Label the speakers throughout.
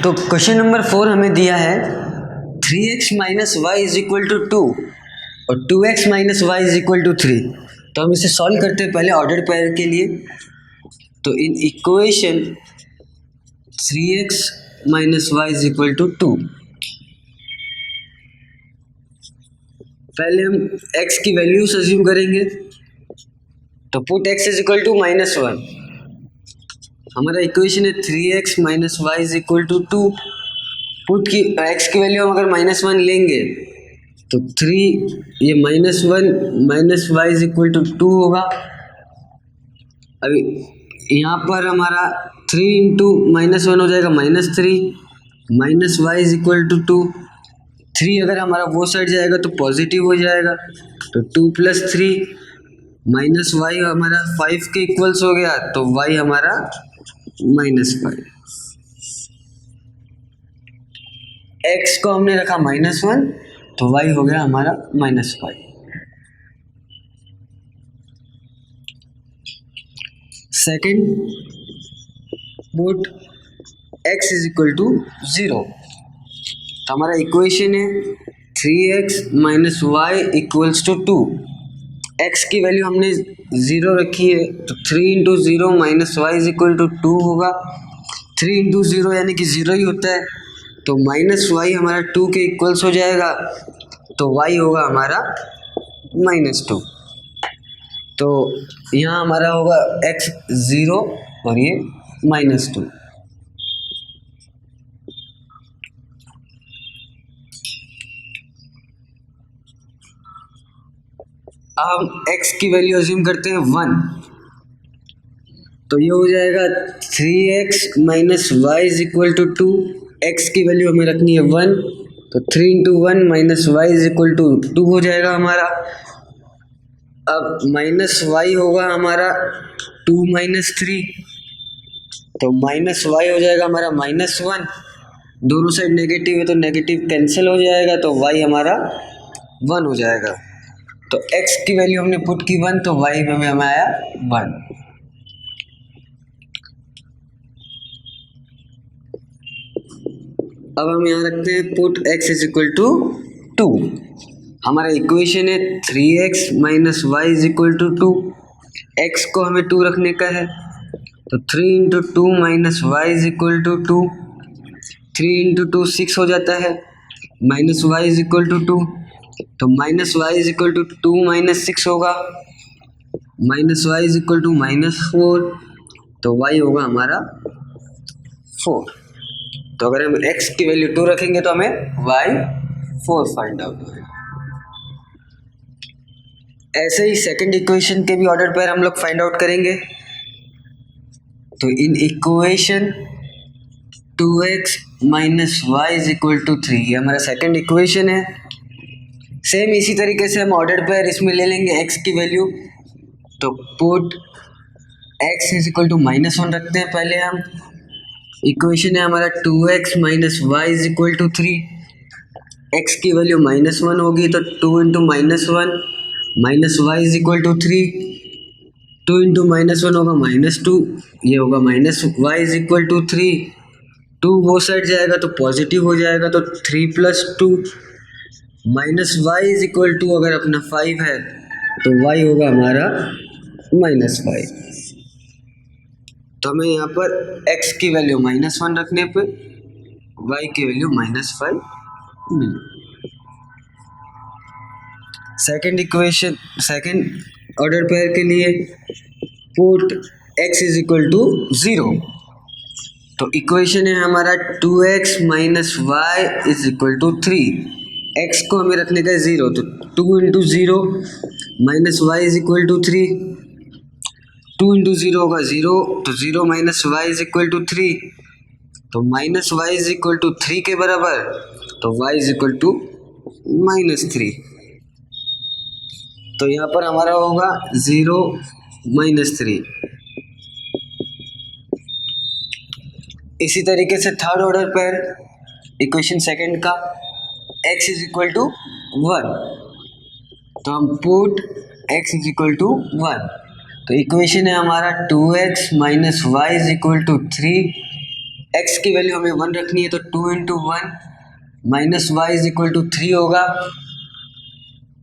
Speaker 1: तो question number 4 हमें दिया है 3x minus y is equal to 2 और 2x minus y is equal to 3। तो हम इसे सॉल्व करते हैं पहले ऑर्डर पेयर के लिए। तो in equation 3x minus y is equal to 2, पहले हम x की वैल्यूज अज्यूम करेंगे। तो put x is equal to -1, हमारा इक्वेशन है 3x minus y is equal to 2। Put की x की वैल्यू हम अगर -1 लेंगे तो 3 ये -1 minus y is equal to 2 होगा। अभी यहाँ पर हमारा 3 इंटू -1 हो जाएगा -3 minus y is equal to 2। 3 अगर हमारा वो साइड जाएगा तो पॉजिटिव हो जाएगा, तो 2 प्लस 3 माइनस वाई हमारा 5 के इक्वल्स हो गया, तो y हमारा -5। x को हमने रखा -1 तो y हो गया हमारा -5। Second, put x is equal to 0। तो हमारा इक्वेशन है 3x minus y equals to 2। x की वैल्यू हमने 0 रखी है, तो 3 into 0 minus y is equal to 2 होगा। 3 इंटू 0 यानी कि 0 ही होता है, तो माइनस वाई हमारा 2 के इक्वल्स हो जाएगा, तो y होगा हमारा -2। तो यहाँ हमारा होगा x 0 और ये -2। अब हम x की वैल्यू अज्यूम करते हैं 1, तो ये हो जाएगा 3x minus y is equal to 2। x की वैल्यू हमें रखनी है 1, तो 3 into 1 minus y is equal to 2 हो जाएगा हमारा। अब माइनस वाई होगा हमारा 2 माइनस 3, तो माइनस वाई हो जाएगा हमारा -1। दोनों साइड नेगेटिव है तो नेगेटिव कैंसिल हो जाएगा, तो y हमारा 1 हो जाएगा। तो x की वैल्यू हमने पुट की 1, तो y में हमें आया 1। अब हम यहाँ रखते हैं put x is equal to 2। हमारा इक्वेशन है 3x minus y is equal to 2। x को हमें 2 रखने का है, तो 3 into 2 minus y is equal to 2। 3 into 2 6 हो जाता है, minus y is equal to 2, तो minus y is equal to 2 minus 6 होगा, minus y is equal to -4, तो y होगा हमारा 4। तो अगर हम x की वैल्यू 2 रखेंगे तो हमें y 4 फाइंड आउट होगा। ऐसे ही सेकंड इक्वेशन के भी ऑर्डर पेयर हम लोग फाइंड आउट करेंगे। तो in equation 2x minus y is equal to 3, ये हमारा सेकंड इक्वेशन है। सेम इसी तरीके से हम ऑर्डर पेयर इसमें ले लेंगे x की वैल्यू। तो put x is equal to -1 रखते हैं पहले हम। इक्वेशन है हमारा 2x minus y is equal to 3। x की वैल्यू -1 होगी, तो 2 into -1 minus y is equal to 3। 2 into -1 होगा -2, ये होगा minus y is equal to 3। 2 वो साइड जाएगा तो पॉजिटिव हो जाएगा, तो 3 plus 2 minus y is equal to अगर अपना 5 है तो y होगा हमारा -5। तो हमें यहाँ पर x की वैल्यू -1 रखने पे y की वैल्यू -5 मिली। Second equation second order pair के लिए put x is equal to 0। तो इक्वेशन है हमारा 2x minus y is equal to 3। x को हमें रखने का है 0, तो 2 into 0 minus y is equal to 3। 2 into 0 होगा 0, तो 0 minus y is equal to 3, तो minus y is equal to 3 के बराबर, तो y इज इक्वल टू -3। तो यहाँ पर हमारा होगा 0 -3। इसी तरीके से third order pair equation second का x इज इक्वल टू 1, तो हम put x is equal to 1। तो इक्वेशन है हमारा 2x minus y is equal to 3। x की वैल्यू हमें 1 रखनी है, तो 2 into 1 minus y is equal to 3 होगा।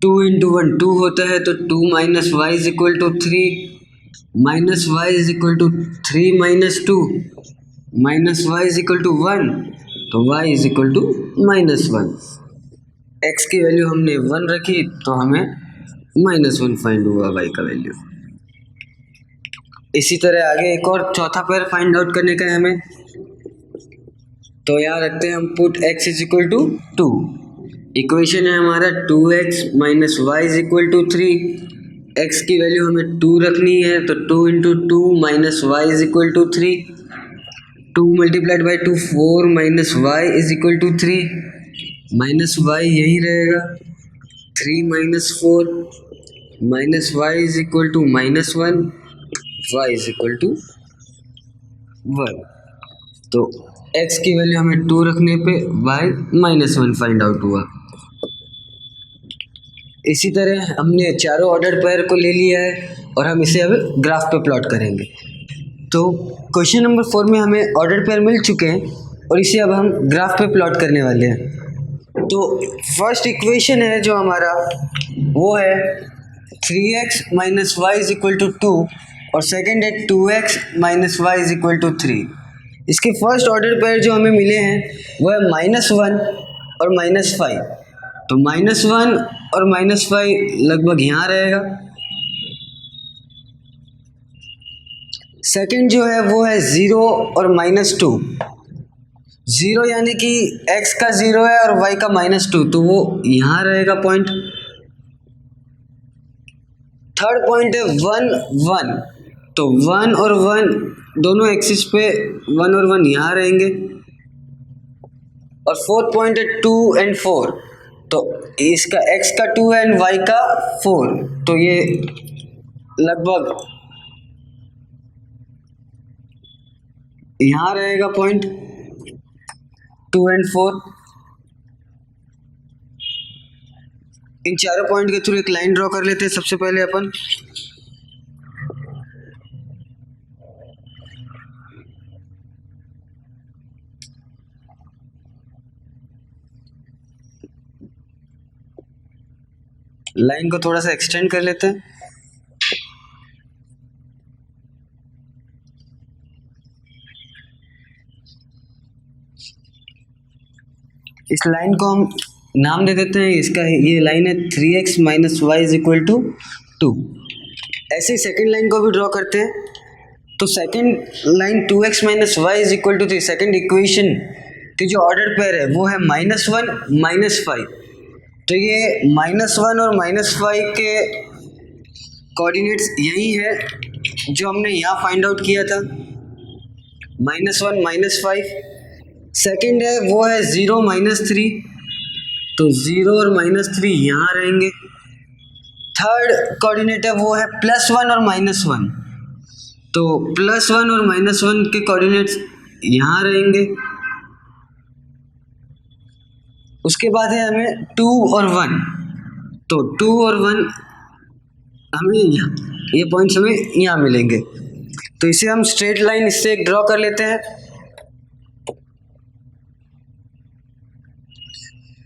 Speaker 1: 2 इंटू 1 2 होता है, तो 2 minus y is equal to 3 minus y is equal to 3 minus 2 minus y is equal to 1, तो y is equal to minus 1। x की वैल्यू हमने 1 रखी, तो हमें माइनस 1 फाइंड हुआ y का वैल्यू। इसी तरह आगे एक और चौथा पेयर फाइंड आउट करने का है हमें, तो यहाँ रखते हैं हम put x is equal to 2। Equation है हमारा 2x minus y is equal to 3। x की वैल्यू हमें 2 रखनी है, तो 2 into 2 minus y is equal to 3। 2 multiplied by 2 4 minus y is equal to 3 minus y यही रहेगा। 3 minus 4 minus y is equal to minus 1 y is equal to 1। तो x की value हमें 2 रखने पे y माइनस 1 फाइंड आउट हुआ। इसी तरह हमने चारों ऑर्डर पेयर को ले लिया है और हम इसे अब ग्राफ पे प्लॉट करेंगे। तो क्वेश्चन नंबर 4 में हमें ऑर्डर पेयर मिल चुके हैं और इसे अब हम ग्राफ पे प्लॉट करने वाले हैं। तो फर्स्ट इक्वेशन है जो हमारा वो है 3x minus y is equal to 2 और सेकेंड है 2x minus y is equal to 3। इसके फर्स्ट ऑर्डर पेयर जो हमें मिले हैं वो है -1 और -5। तो -1 और -5 लगभग यहाँ रहेगा। सेकंड जो है वो है 0 और -2। 0 यानी कि x का 0 है और y का -2, तो वो यहाँ रहेगा पॉइंट। थर्ड पॉइंट है 1 1, तो 1 और 1 दोनों एक्सिस पे 1 और 1 यहाँ रहेंगे। और फोर्थ पॉइंट है 2 एंड 4, तो इसका x का 2 है एंड y का 4, तो ये लगभग यहाँ रहेगा पॉइंट 2 एंड 4। इन चारों पॉइंट के थ्रू एक लाइन ड्रॉ कर लेते हैं सबसे पहले अपन। लाइन को थोड़ा सा एक्सटेंड कर लेते हैं। इस लाइन को हम नाम दे देते हैं, इसका ये लाइन है 3x minus y is equal to 2। ऐसे ही सेकेंड लाइन को भी ड्रॉ करते हैं। तो second line 2x minus y is equal to 3, second equation की जो ऑर्डर पेयर है वो है -1 -5। तो ये -1 और -5 के कोऑर्डिनेट्स यही है जो हमने यहाँ फाइंड आउट किया था, -1 -5। सेकेंड है वो है 0 -3, तो 0 और -3 यहाँ रहेंगे। थर्ड कोऑर्डिनेट है वो है +1 और -1, तो +1 और -1 के कोऑर्डिनेट्स यहाँ रहेंगे। उसके बाद है हमें 2 और 1, तो 2 और 1 हमें ये पॉइंट्स हमें यहाँ मिलेंगे। तो इसे हम स्ट्रेट लाइन इससे एक ड्रॉ कर लेते हैं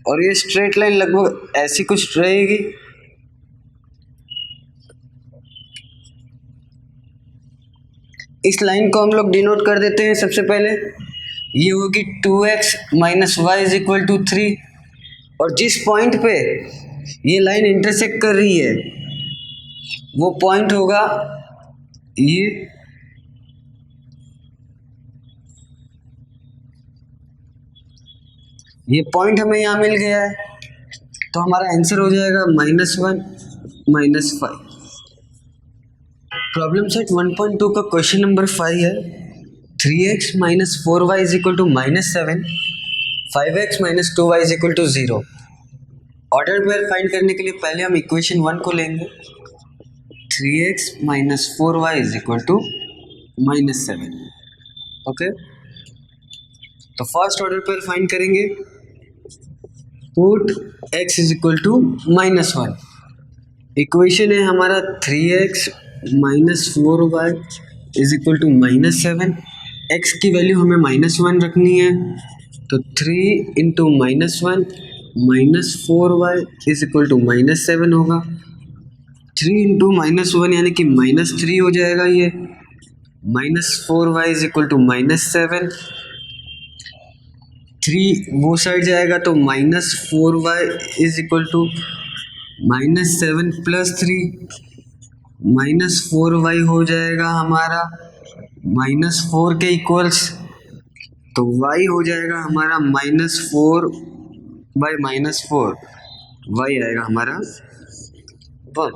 Speaker 1: और ये स्ट्रेट लाइन लगभग ऐसी कुछ रहेगी। इस लाइन को हम लोग डिनोट कर देते हैं। सबसे पहले ये होगी 2x minus y is equal to 3, और जिस पॉइंट पे ये लाइन इंटरसेक्ट कर रही है वो पॉइंट होगा ये पॉइंट हमें यहाँ मिल गया है, तो हमारा आंसर हो जाएगा -1 -5। प्रॉब्लम सेट 1.2 का क्वेश्चन नंबर 5 है 3x minus 4y is equal to -7, 5x minus 2y is equal to 0। Order pair find करने के लिए पहले हम इक्वेशन 1 को लेंगे, 3x minus 4y is equal to -7। Okay, तो फर्स्ट ऑर्डर पेयर फाइंड करेंगे, put x is equal to -1। Equation है हमारा 3x minus 4y is equal to -7। x की वैल्यू हमें -1 रखनी है, तो 3 into -1 -4y is equal to -7 होगा। 3 इंटू -1 यानी कि -3 हो जाएगा ये, -4y इज इक्वल टू -7। 3 वो साइड जाएगा तो -4y is equal to -7 plus 3, -4y हो जाएगा हमारा -4 के इक्वल्स, तो y हो जाएगा हमारा -4 बाई -4, y आएगा हमारा 1।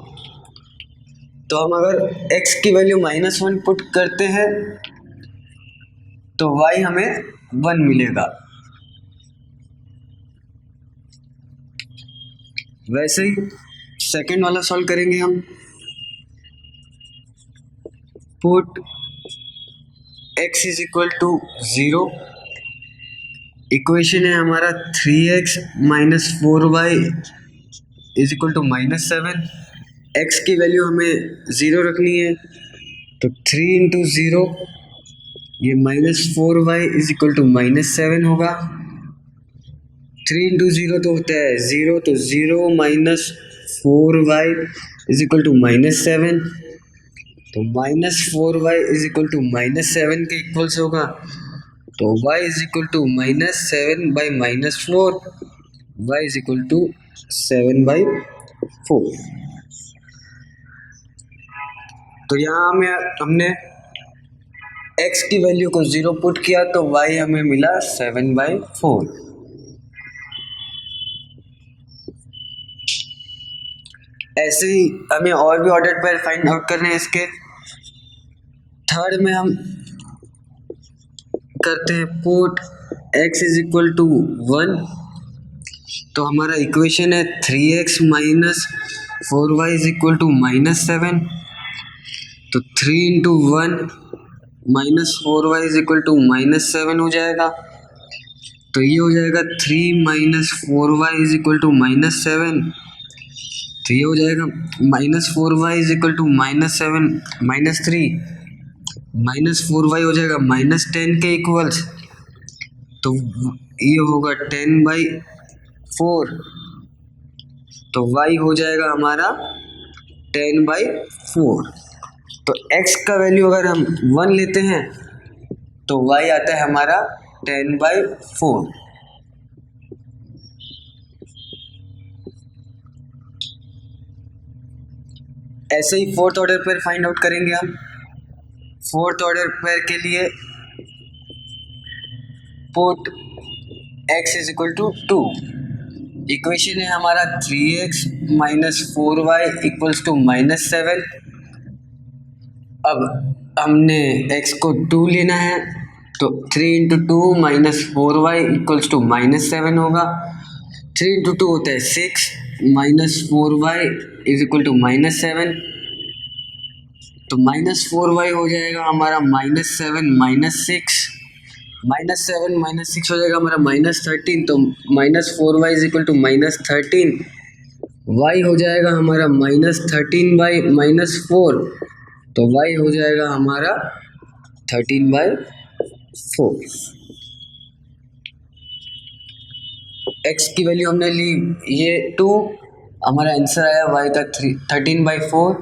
Speaker 1: तो हम अगर x की वैल्यू -1 पुट करते हैं तो y हमें 1 मिलेगा। वैसे ही सेकेंड वाला सॉल्व करेंगे हम। Put x is equal to 0, equation है हमारा 3x minus 4y is equal to -7। x की वैल्यू हमें 0 रखनी है, तो 3 इंटू 0 ये -4y इज इक्वल टू -7 होगा। 3 इंटू 0 तो होता है 0, तो 0 minus 4y is equal to -7, तो -4y इज इक्वल टू -7 के इक्वल्स होगा, तो y is equal to -7 by -4, y is equal to 7 by 4। तो यहाँ हमने x की वैल्यू को 0 पुट किया तो y हमें मिला 7 बाई 4। ऐसे ही हमें और भी ऑर्डर पेयर फाइंड आउट करने हैं इसके। थर्ड में हम करते हैं put x is equal to 1, तो हमारा इक्वेशन है 3x minus 4y is equal to -7, तो 3 into 1 -4y is equal to -7 हो जाएगा, तो ये हो जाएगा 3 minus 4y is equal to -7, तो ये हो जाएगा -4y is equal to -7 -3, -4y हो जाएगा -10 के इक्वल्स, तो ये होगा 10 बाई 4, तो y हो जाएगा हमारा 10 बाई 4। तो x का वैल्यू अगर हम 1 लेते हैं तो y आता है हमारा 10 बाई 4। ऐसे ही fourth order pair find out करेंगे हम। फोर्थ ऑर्डर पेयर के लिए put x is equal to 2, equation है हमारा 3x minus 4y equals to -7। अब हमने x को 2 लेना है, तो 3 into 2 minus 4y equals to -7 होगा। 3 इंटू 2 होता है 6, minus 4y is equal to -7, तो -4y हो जाएगा हमारा -7 -6, -7 -6 हो जाएगा हमारा -13, तो -4y is equal to -13, y हो जाएगा हमारा -13 बाई -4, तो y हो जाएगा हमारा 13 बाई 4। x की वैल्यू हमने ली ये 2, हमारा आंसर आया y का 13 बाई 4।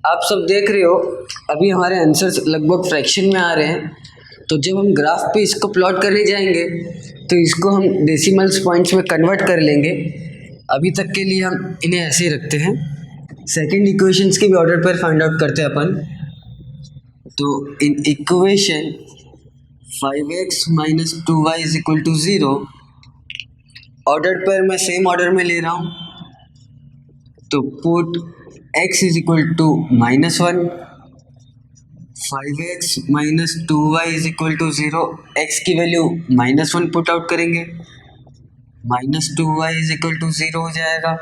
Speaker 1: आप सब देख रहे हो अभी हमारे आंसर्स लगभग फ्रैक्शन में आ रहे हैं, तो जब हम ग्राफ पे इसको प्लॉट करने जाएंगे तो इसको हम डेसिमल्स पॉइंट्स में कन्वर्ट कर लेंगे। अभी तक के लिए हम इन्हें ऐसे ही रखते हैं। सेकंड इक्वेशंस के भी ऑर्डर पर फाइंड आउट करते हैं अपन। तो in equation 5x minus 2y is equal to 0, order पर मैं सेम ऑर्डर में ले रहा हूँ, तो put x is equal to -1, 5x minus 2y is equal to 0, x की वैल्यू -1 पुट आउट करेंगे, -2y इज इक्वल टू 0 हो जाएगा,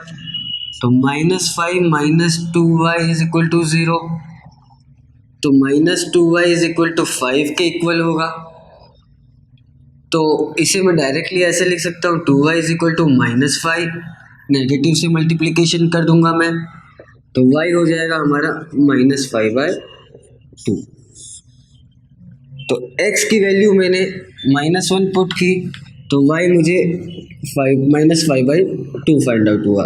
Speaker 1: तो -5 minus 2y is equal to 0, तो -2y इज इक्वल टू 5 के इक्वल होगा। तो इसे मैं डायरेक्टली ऐसे लिख सकता हूँ 2y is equal to -5, negative से मल्टीप्लिकेशन कर दूंगा मैं, तो y हो जाएगा हमारा -5/2। 2। तो x की वैल्यू मैंने -1 पुट की तो y मुझे -5/2 फाइंड आउट हुआ।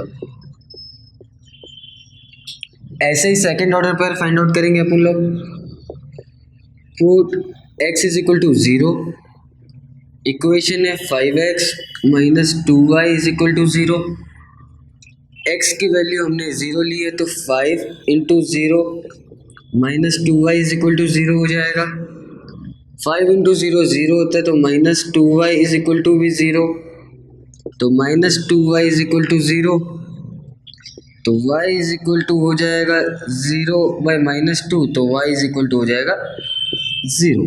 Speaker 1: ऐसे ही सेकेंड ऑर्डर पर फाइंड आउट करेंगे अपन लोग। Put x is equal to 0, equation है 5x - 2y is equal to 0। x की वैल्यू हमने 0 ली है तो 5 × 0 - 2y इज इक्वल टू 0 हो जाएगा। 5 × 0 0 होता है तो -2y इज इक्वल टू भी 0, तो -2y इज इक्वल टू 0, तो y इज इक्वल टू हो जाएगा 0/-2, तो y इज इक्वल टू हो जाएगा 0।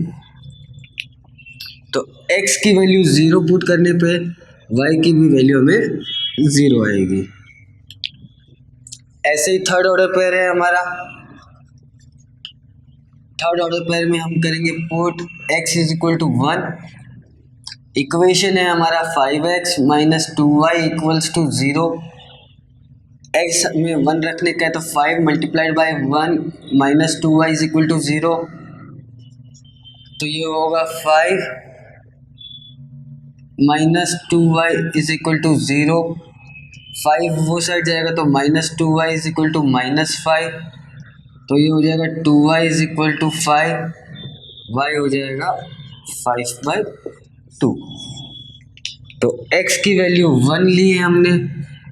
Speaker 1: तो x की वैल्यू 0 पुट करने पे y की भी वैल्यू हमें 0 आएगी। ऐसे ही थर्ड ऑर्डर पेयर है हमारा। थर्ड ऑर्डर पेयर में हम करेंगे put x is equal to 1, equation है हमारा 5x - 2y equals to 0। x में 1 रखने का है तो 5 × 1 - 2y इज इक्वल टू 0, तो ये होगा 5 - 2y इज इक्वल टू 0। 5 वो साइड जाएगा तो -2y इज इक्वल टू -5, तो ये हो जाएगा 2y is equal to 5, y हो जाएगा 5/2। तो x की वैल्यू 1 ली है हमने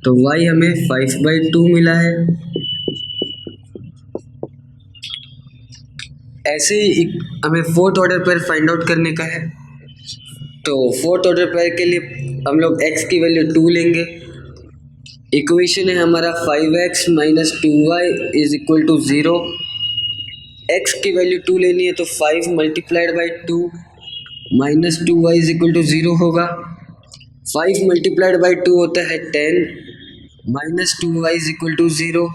Speaker 1: तो y हमें 5/2 मिला है। ऐसे ही हमें फोर्थ ऑर्डर पर फाइंड आउट करने का है। तो फोर्थ ऑर्डर पेयर के लिए हम लोग x की वैल्यू 2 लेंगे। इक्वेशन है हमारा 5x - 2y is equal to 0। x की वैल्यू 2 लेनी है तो 5 × 2 - 2y इज इक्वल टू 0 होगा। 5 × 2 होता है 10 - 2y इज इक्वल टू 0,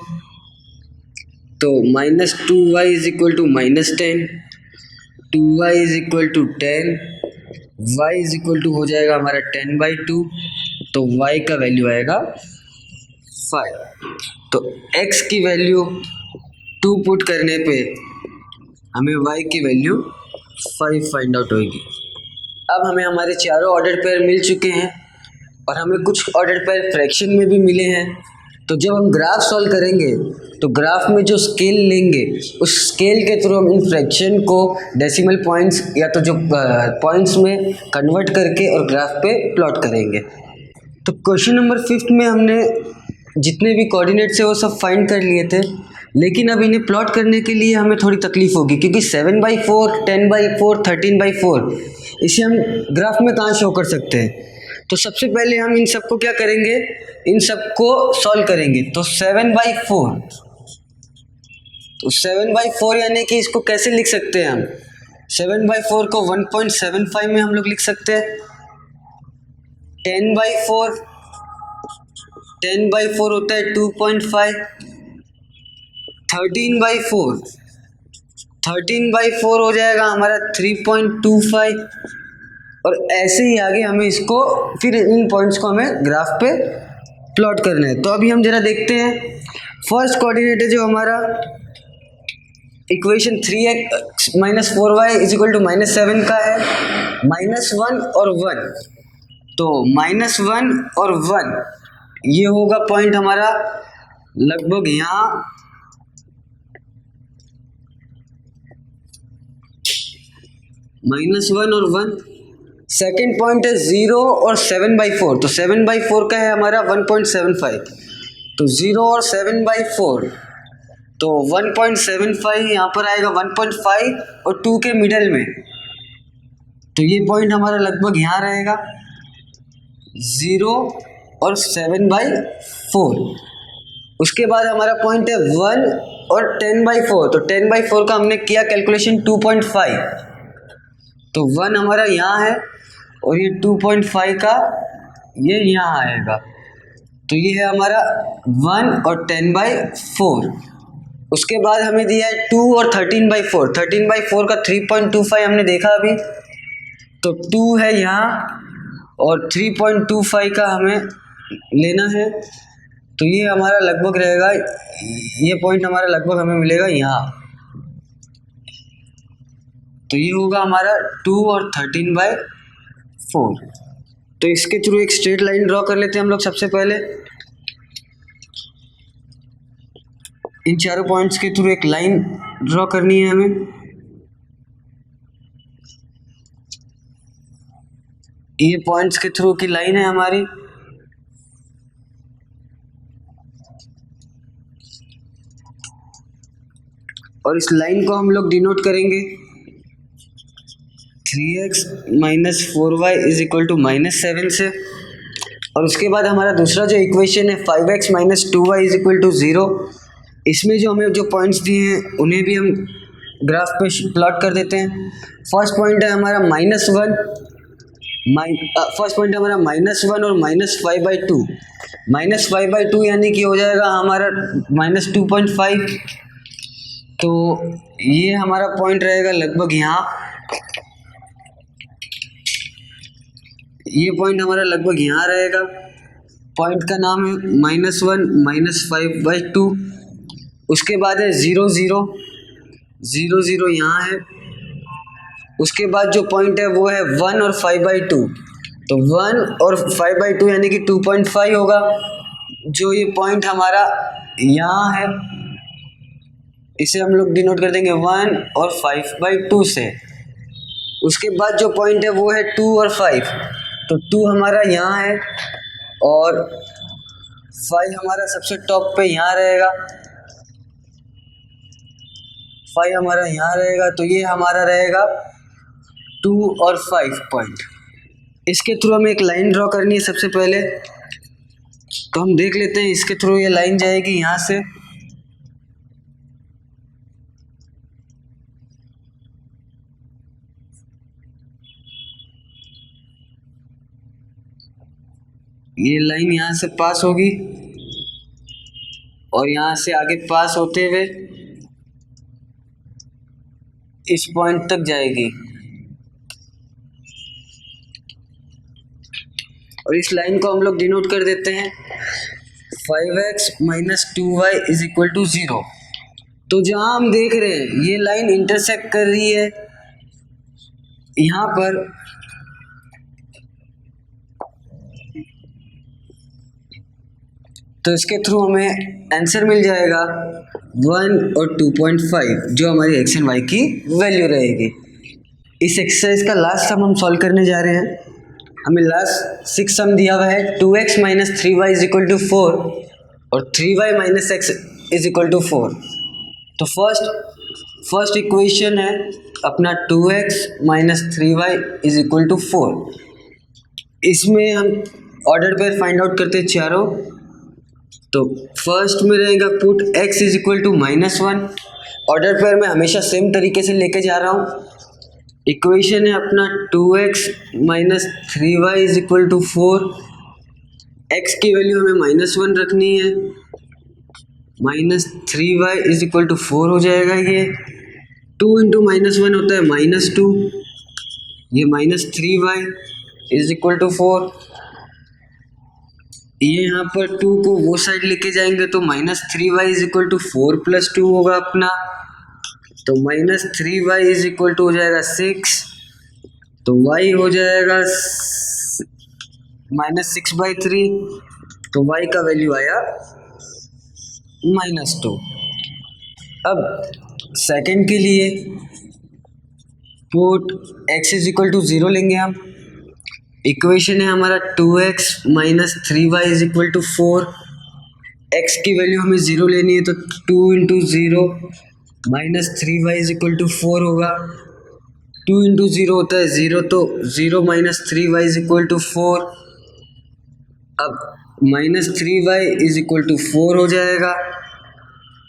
Speaker 1: तो -2y is equal to -10, 2y is equal to 10, y is equal to हो जाएगा हमारा 10/2, तो y का वैल्यू आएगा 5। तो x की वैल्यू 2 पुट करने पे हमें y की वैल्यू 5 फाइंड आउट होगी। अब हमें हमारे चारों ऑर्डर पेयर मिल चुके हैं और हमें कुछ ऑर्डर पेयर फ्रैक्शन में भी मिले हैं। तो जब हम ग्राफ सॉल्व करेंगे तो ग्राफ में जो स्केल लेंगे उस स्केल के थ्रू हम इन फ्रैक्शन को डेसिमल पॉइंट्स या तो जो पॉइंट्स में कन्वर्ट करके और ग्राफ पे प्लॉट करेंगे। तो क्वेश्चन नंबर 5 में हमने जितने भी कोऑर्डिनेट्स है वो सब फाइंड कर लिए थे, लेकिन अब इन्हें प्लॉट करने के लिए हमें थोड़ी तकलीफ होगी क्योंकि 7/4, 10/4, 13/4 इसे हम ग्राफ में कहाँ शो कर सकते हैं। तो सबसे पहले हम इन सबको क्या करेंगे, इन सबको सॉल्व करेंगे। तो 7/4, तो 7/4 यानी कि इसको कैसे लिख सकते हैं हम, 7/4 को 1.75 में हम लोग लिख सकते हैं। 10/4, 10/4 होता है 2.5, 13/4, 13/4 हो जाएगा हमारा 3.25, और ऐसे ही आगे हमें इसको फिर इन पॉइंट्स को हमें ग्राफ पे प्लॉट करना है। तो अभी हम जरा देखते हैं। फर्स्ट कोऑर्डिनेट है जो हमारा equation 3x - 4y is equal to -7 का है, -1 और 1, तो -1 और 1 ये होगा पॉइंट हमारा लगभग यहाँ -1 और 1। सेकेंड पॉइंट है 0 और 7/4, तो 7/4 का है हमारा 1.75, तो 0 और 7/4, तो 1.75 यहाँ पर आएगा 1.5 और 2 के मिडल में, तो ये पॉइंट हमारा लगभग यहाँ रहेगा 0 और 7/4। उसके बाद हमारा पॉइंट है 1 और 10/4, तो 10/4 का हमने किया कैलकुलेशन 2.5, तो 1 हमारा यहाँ है और ये 2.5 का ये यहाँ आएगा, तो ये है हमारा 1 और 10/4। उसके बाद हमें दिया है 2 और 13/4, 13/4 का 3.25 हमने देखा अभी, तो 2 है यहाँ और 3.25 का हमें लेना है, तो ये हमारा लगभग रहेगा, ये पॉइंट हमारा लगभग हमें मिलेगा यहाँ। तो ये होगा हमारा 2 और 13/4। तो इसके थ्रू एक स्ट्रेट लाइन ड्रॉ कर लेते हैं हम लोग सबसे पहले। इन चारों पॉइंट्स के थ्रू एक लाइन ड्रॉ करनी है हमें। ये पॉइंट्स के थ्रू की लाइन है हमारी। और इस लाइन को हम लोग डिनोट करेंगे 3x minus 4y is equal to -7 से। और उसके बाद हमारा दूसरा जो इक्वेशन है 5x minus 2y is equal to 0, इसमें जो हमें जो पॉइंट्स दिए हैं उन्हें भी हम ग्राफ पे प्लॉट कर देते हैं। फर्स्ट पॉइंट है हमारा -1, फर्स्ट पॉइंट है हमारा -1 और -5/2। -5/2 यानी कि हो जाएगा हमारा -2.5। तो ये हमारा पॉइंट रहेगा लगभग यहाँ। ये पॉइंट हमारा लगभग यहाँ रहेगा। पॉइंट का नाम है -1 -5/2। उसके बाद है 0 0 0 0 यहाँ है। उसके बाद जो पॉइंट है वो है 1 और 5/2। तो 1 और 5/2 यानी कि 2.5 होगा। जो ये पॉइंट हमारा यहाँ है इसे हम लोग डिनोट कर देंगे 1 और 5/2 से। उसके बाद जो पॉइंट है वो है 2 और 5। तो 2 हमारा यहाँ है और 5 हमारा सबसे टॉप पे यहाँ रहेगा। 5 हमारा यहाँ रहेगा। तो ये हमारा रहेगा 2 और 5 पॉइंट। इसके थ्रू हमें एक लाइन ड्रॉ करनी है सबसे पहले। तो हम देख लेते हैं इसके थ्रू ये लाइन जाएगी यहाँ से। ये लाइन यहाँ से पास होगी और यहाँ से आगे पास होते हुए इस पॉइंट तक जाएगी। और इस लाइन को हम लोग डिनोट कर देते हैं 5x minus 2y is equal to 0। तो जहाँ हम देख रहे हैं ये लाइन इंटरसेक्ट कर रही है यहाँ पर, तो इसके थ्रू हमें आंसर मिल जाएगा 1 और 2.5 जो हमारी x एंड y की वैल्यू रहेगी। इस एक्सरसाइज का लास्ट सम हम सॉल्व करने जा रहे हैं। हमें लास्ट 6 सम दिया हुआ है 2x minus 3y is equal to 4 और 3y minus x is equal to 4। तो फर्स्ट इक्वेशन है अपना 2x minus 3y is equal to 4। इसमें हम ऑर्डर पेयर फाइंड आउट करते हैं चारों। तो फर्स्ट में रहेगा put x is equal to -1। Order pair मैं हमेशा सेम तरीके से लेके जा रहा हूँ। इक्वेशन है अपना 2x minus 3y is equal to 4। x की वैल्यू हमें -1 रखनी है। -3y इज इक्वल टू 4 हो जाएगा। ये 2 इंटू -1 होता है -2। ये -3y इज इक्वल टू 4। ये यहाँ पर 2 को वो साइड लेके जाएंगे तो -3y is equal to 4 plus 2 होगा अपना। तो -3y इज इक्वल टू हो जाएगा 6। तो y हो जाएगा -6/3। तो y का वैल्यू आया -2। अब सेकंड के लिए put x is equal to 0 लेंगे हम। इक्वेशन है हमारा 2x minus 3y is equal to 4। x की वैल्यू हमें 0 लेनी है तो 2 into 0 minus 3y is equal to 4 होगा। 2 इंटू 0 होता है 0, तो 0 minus 3y is equal to 4। अब -3y इज इक्वल टू 4 हो जाएगा।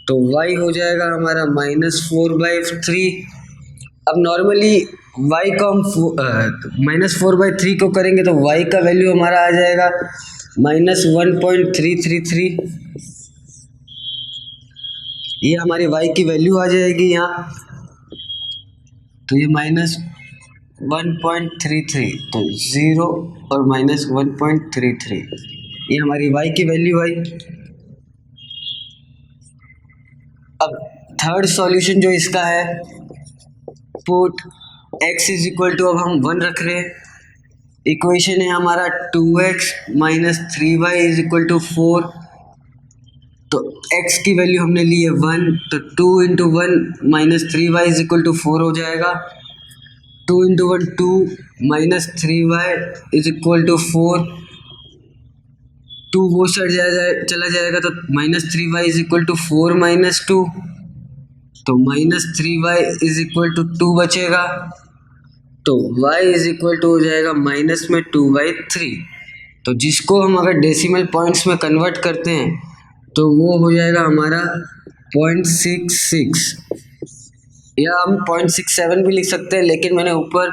Speaker 1: तो y हो जाएगा हमारा -4/3। अब नॉर्मली y को हम -4/3 को करेंगे तो y का वैल्यू हमारा आ जाएगा -1.333। ये हमारी y की वैल्यू आ जाएगी यहाँ। तो ये -1.33, तो 0 और -1.33 ये हमारी y की वैल्यू आई। अब थर्ड सॉल्यूशन जो इसका है put x is equal to, अब हम 1 रख रहे हैं। इक्वेशन है हमारा 2x minus 3y is equal to 4। तो x की वैल्यू हमने ली है 1, तो 2 into 1 minus 3y is equal to 4 हो जाएगा। 2 into 1 2 minus 3y is equal to 4। 2 वो साइड चला जाएगा तो minus 3y is equal to 4 minus 2, तो minus 3y is equal to 2 बचेगा। तो y इज इक्वल टू हो जाएगा माइनस में 2/3। तो जिसको हम अगर डेसिमल पॉइंट्स में कन्वर्ट करते हैं तो वो हो जाएगा हमारा 0.66, या हम 0.67 भी लिख सकते हैं, लेकिन मैंने ऊपर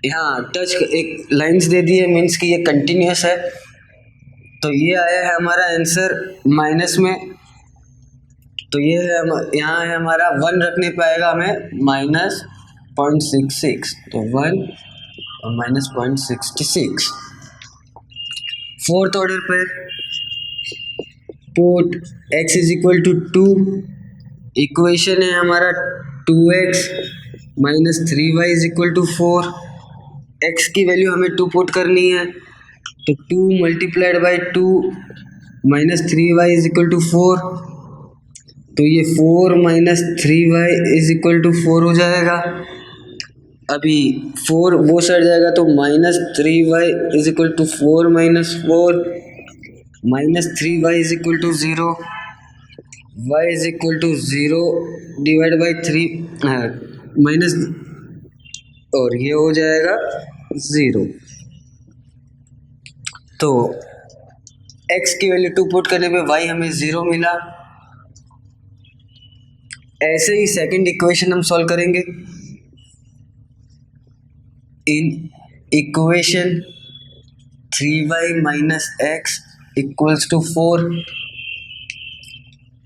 Speaker 1: यहाँ टच एक लाइंस दे दी है, मीन्स कि ये कंटिन्यूस है। तो ये आया है हमारा आंसर माइनस में। तो ये है यहाँ है हमारा 1 रखने पे आएगा हमें माइनस 0.66, तो 1 और माइनस 0.66। फोर्थ ऑर्डर पर put x is equal to 2। Equation है हमारा 2x minus 3y is equal to 4। x की वैल्यू हमें 2 पुट करनी है, तो 2 multiplied by 2 minus 3y is equal to 4। तो ये 4 minus 3y is equal to 4 हो जाएगा। अभी 4 वो सट जाएगा तो minus 3y is equal to 4 minus 4, minus 3y is equal to 0, y is equal to 0 divide by 3 minus, और ये हो जाएगा 0। तो x की वैल्यू 2 पुट करने पे y हमें 0 मिला। ऐसे ही सेकंड इक्वेशन हम सॉल्व करेंगे। इन equation 3y minus x equals to 4,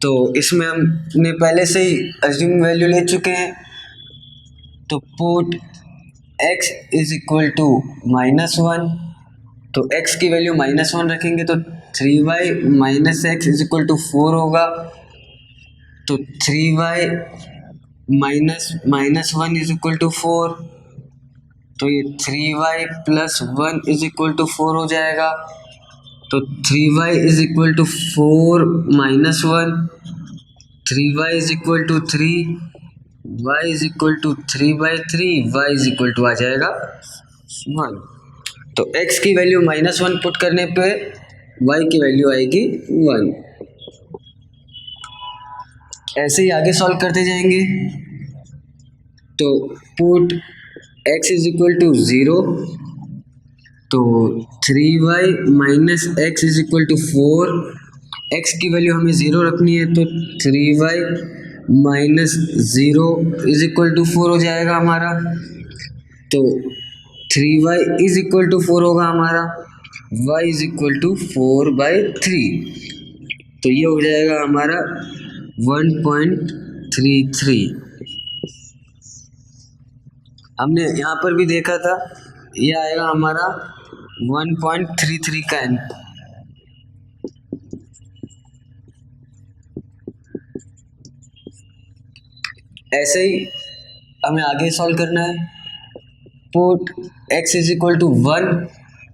Speaker 1: तो इसमें हमने पहले से ही अज्यूम वैल्यू ले चुके हैं। तो put x is equal to -1, तो x की वैल्यू -1 रखेंगे तो 3y minus x is equal to 4 होगा। तो 3y minus 1 is equal to 4, तो ये 3y plus 1 is equal to 4 हो जाएगा। तो 3y is equal to 4 minus 1, 3y is equal to 3, y is equal to 3/3, y is equal to आ जाएगा 1। तो x की वैल्यू -1 पुट करने पे y की वैल्यू आएगी 1। ऐसे ही आगे सॉल्व करते जाएंगे। तो put x is equal to 0, तो 3y minus x is equal to 4। x की वैल्यू हमें 0 रखनी है, तो 3y minus 0 is equal to 4 हो जाएगा हमारा। तो 3y इज इक्वल टू 4 होगा हमारा, y इज इक्वल टू 4/3, तो ये हो जाएगा हमारा 1.33। हमने यहाँ पर भी देखा था, ये आएगा हमारा 1.33 का ऐसे ही हमें आगे सॉल्व करना है। Put x is equal to 1,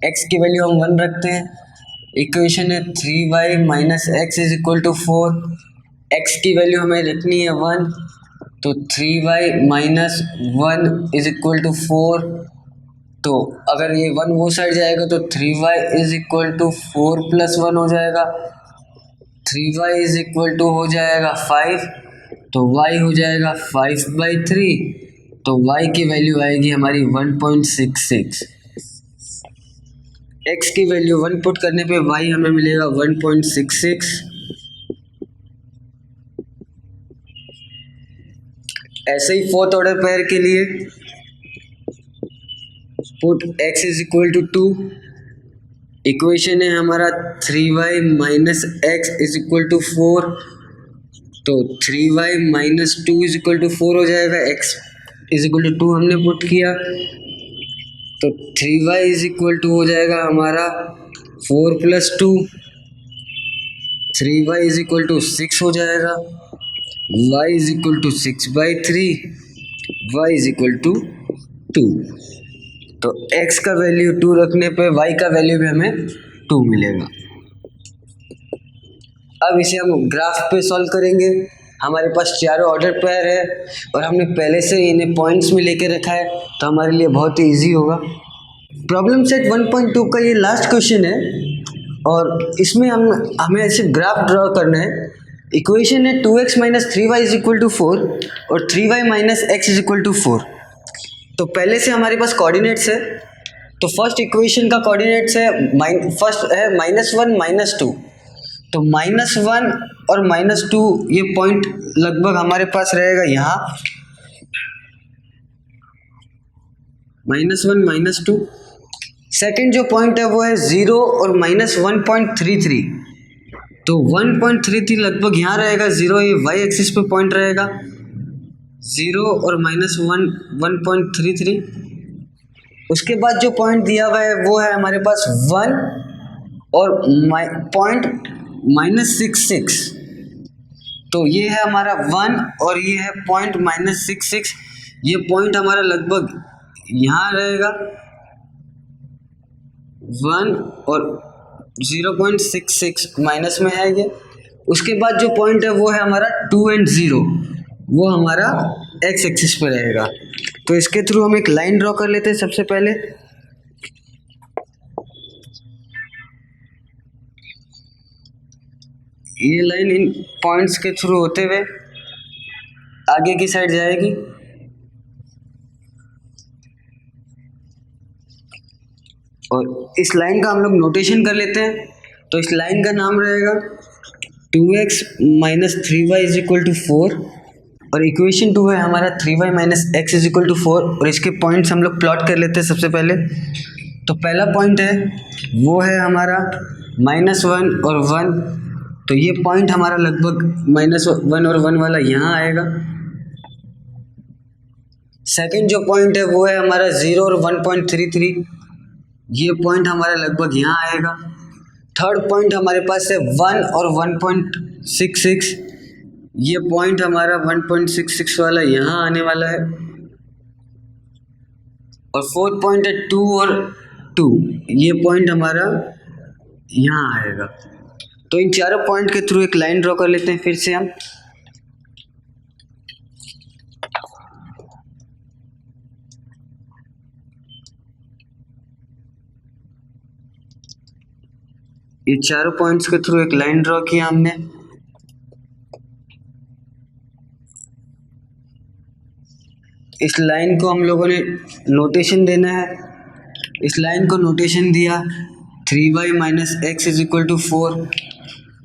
Speaker 1: x की वैल्यू हम 1 रखते हैं। इक्वेशन है 3y minus x is equal to 4, x की वैल्यू हमें रखनी है 1, तो 3y minus 1 is equal to 4। तो अगर ये 1 वो साइड जाएगा तो 3y is equal to 4 plus 1 हो जाएगा, 3y इज इक्वल टू हो जाएगा 5, तो y हो जाएगा 5/3, तो y की वैल्यू आएगी हमारी 1.66। x की वैल्यू 1 पुट करने पे y हमें मिलेगा 1.66। ऐसे ही फोर्थ ऑर्डर पेयर के लिए put x is equal to 2। Equation है हमारा 3y minus x is equal to 4, तो 3y minus 2 is equal to 4 हो जाएगा। x इज इक्वल टू 2 हमने पुट किया, तो 3y इज इक्वल टू हो जाएगा हमारा 4 plus 2, 3y is equal to 6 हो जाएगा, y is equal to 6/3, y is equal to 2। तो x का वैल्यू 2 रखने पे y का वैल्यू भी हमें 2 मिलेगा। अब इसे हम ग्राफ पे सॉल्व करेंगे। हमारे पास चारों ऑर्डर पेयर है और हमने पहले से इन्हें पॉइंट्स में लेके रखा है, तो हमारे लिए बहुत ही ईजी होगा। प्रॉब्लम सेट 1.2 का ये लास्ट क्वेश्चन है और इसमें हमें ऐसे ग्राफ ड्रॉ करना है। इक्वेशन है 2x minus 3y is equal to 4 और 3y minus x is equal to 4। तो पहले से हमारे पास कोऑर्डिनेट्स है। तो फर्स्ट इक्वेशन का कोऑर्डिनेट्स है फर्स्ट है -1 -2। तो -1 और -2 ये पॉइंट लगभग हमारे पास रहेगा यहाँ, -1 -2। सेकेंड जो पॉइंट है वो है 0 और -1.33। तो 1.33 लगभग यहाँ रहेगा 0, ये y एक्सिस पे पॉइंट रहेगा 0 और -1 1.33। उसके बाद जो पॉइंट दिया हुआ है वो है हमारे पास 1 और पॉइंट -66। तो ये है हमारा 1 और ये है पॉइंट -66। ये पॉइंट हमारा लगभग यहाँ रहेगा 1 और 0.66 माइनस में है ये। उसके बाद जो पॉइंट है वो है हमारा 2 और 0, वो हमारा x एक्सिस पे रहेगा। तो इसके थ्रू हम एक लाइन ड्रॉ कर लेते हैं सबसे पहले। ये लाइन इन पॉइंट्स के थ्रू होते हुए आगे की साइड जाएगी और इस लाइन का हम लोग नोटेशन कर लेते हैं। तो इस लाइन का नाम रहेगा 2x minus 3y is equal to 4 और इक्वेशन 2 है हमारा 3y minus x is equal to 4 और इसके पॉइंट्स हम लोग प्लॉट कर लेते हैं सबसे पहले। तो पहला पॉइंट है वो है हमारा -1 और 1। तो ये पॉइंट हमारा लगभग -1 और 1 वाला यहाँ आएगा। सेकंड जो पॉइंट है वो है हमारा 0 और 1.33। ये पॉइंट हमारा लगभग यहाँ आएगा। थर्ड पॉइंट हमारे पास है 1 और 1.66। ये पॉइंट हमारा 1.66 वाला यहाँ आने वाला है। और फोर्थ पॉइंट है 2 और 2। ये पॉइंट हमारा यहाँ आएगा। तो इन चारों पॉइंट के थ्रू एक लाइन ड्रॉ कर लेते हैं फिर से हम। ये चारों पॉइंट्स के थ्रू एक लाइन ड्रॉ किया हमने। इस लाइन को हम लोगों ने नोटेशन देना है। इस लाइन को नोटेशन दिया 3y minus x is equal to 4।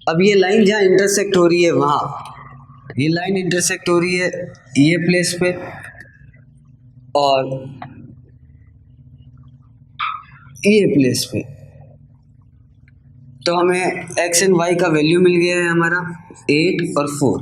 Speaker 1: अब ये लाइन जहाँ इंटरसेक्ट हो रही है वहाँ, ये लाइन इंटरसेक्ट हो रही है ये प्लेस पे और ये प्लेस पे। तो हमें x एंड y का वैल्यू मिल गया है हमारा 8 और 4।